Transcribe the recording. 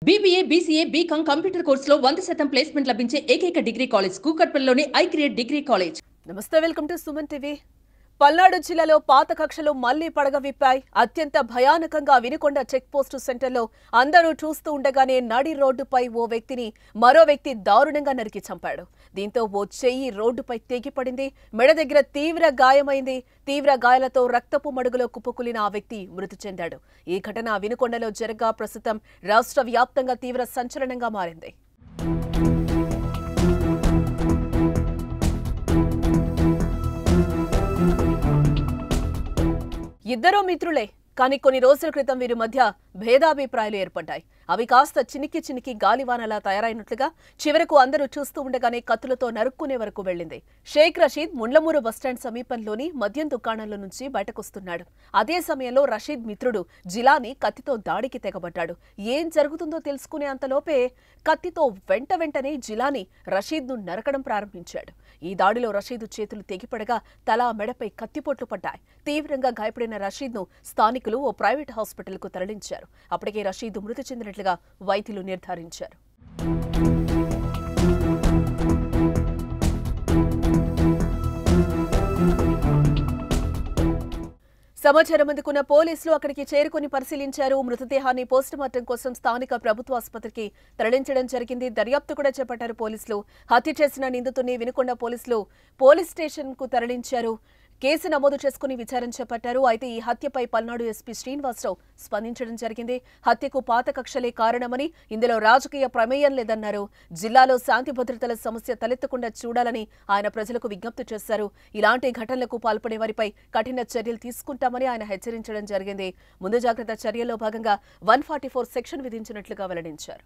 BBA, BCA, BCom computer కోర్సులో 100% placement లభించే ఏకైక డిగ్రీ కాలేజ్ కూకట్పల్లిలోని ఐక్రియేట్ డిగ్రీ కాలేజ్. నమస్తే, welcome to Suman TV. Palnadu జిల్లాలో పాత కక్షలు మళ్లీ పడగ విప్పాయి. అత్యంత భయానకంగా వినుకొండ చెక్ పోస్టు సెంటర్లో అందరూ చూస్తూ ఉండగానే నడి రోడ్డుపై మరో వ్యక్తి దారుణంగా నరికి చంపాడు. దీంతో ఓ చెయ్యి రోడ్డుపై తెగిపడింది. మెడ దగ్గర తీవ్ర గాయమైంది. తీవ్ర గాయాలతో రక్తపు మడుగులో కుప్పకూలిన ఆ వ్యక్తి మృతి చెందాడు. ఈ ఘటన వినుకొండలో జరగా ప్రస్తుతం రాష్ట్ర వ్యాప్తంగా తీవ్ర సంచలనంగా మారింది. ఇద్దరూ మిత్రులే, కానీ కొన్ని రోజుల క్రితం వీరి మధ్య భేదాభిప్రాయాలు ఏర్పడ్డాయి. అవి కాస్త చినికి గాలివానలా తయారైనట్లుగా చివరకు అందరూ చూస్తూ ఉండగానే కత్తులతో నరుక్కునే వరకు వెళ్లింది. షేక్ రషీద్ ముండ్లమూరు బస్టాండ్ సమీపంలోని మద్యం దుకాణంలో నుంచి బయటకొస్తున్నాడు. అదే సమయంలో రషీద్ మిత్రుడు జిలాని కత్తితో దాడికి తెగబడ్డాడు. ఏం జరుగుతుందో తెలుసుకునే అంతలోపే కత్తితో వెంటనే జిలాని రషీద్ను నరకడం ప్రారంభించాడు. ఈ దాడిలో రషీద్ చేతులు తెగిపడగా తల మెడపై కత్తిపోట్లు పడ్డాయి. తీవ్రంగా గాయపడిన రషీద్ను స్థానికులు ఓ ప్రైవేట్ హాస్పిటల్కు తరలించారు. అప్పటికే రషీద్ మృతి చెందినట్లుగా వైద్యులు నిర్ధారించారు. సమాచారం అందుకున్న పోలీసులు అక్కడికి చేరుకుని పరిశీలించారు. మృతదేహాన్ని పోస్టుమార్టం కోసం స్థానిక ప్రభుత్వ ఆసుపత్రికి తరలించడం జరిగింది. దర్యాప్తు కూడా చేపట్టారు పోలీసులు. హత్య చేసిన నిందితుడిని వినుకొండ పోలీసులు పోలీస్ స్టేషన్ కు తరలించారు. కేసు నమోదు చేసుకుని విచారణ చేపట్టారు. అయితే ఈ హత్యపై పల్నాడు ఎస్పీ శ్రీనివాసరావు స్పందించడం జరిగింది. హత్యకు పాత కక్షలే కారణమని, ఇందులో రాజకీయ ప్రమేయం లేదన్నారు. జిల్లాలో శాంతి భద్రతల సమస్య తలెత్తకుండా చూడాలని ఆయన ప్రజలకు విజ్ఞప్తి చేశారు. ఇలాంటి ఘటనలకు పాల్పడే వారిపై కఠిన చర్యలు తీసుకుంటామని ఆయన హెచ్చరించడం జరిగింది. ముందు జాగ్రత్త చర్యల్లో భాగంగా 144 సెక్షన్ విధించినట్లుగా వెల్లడించారు.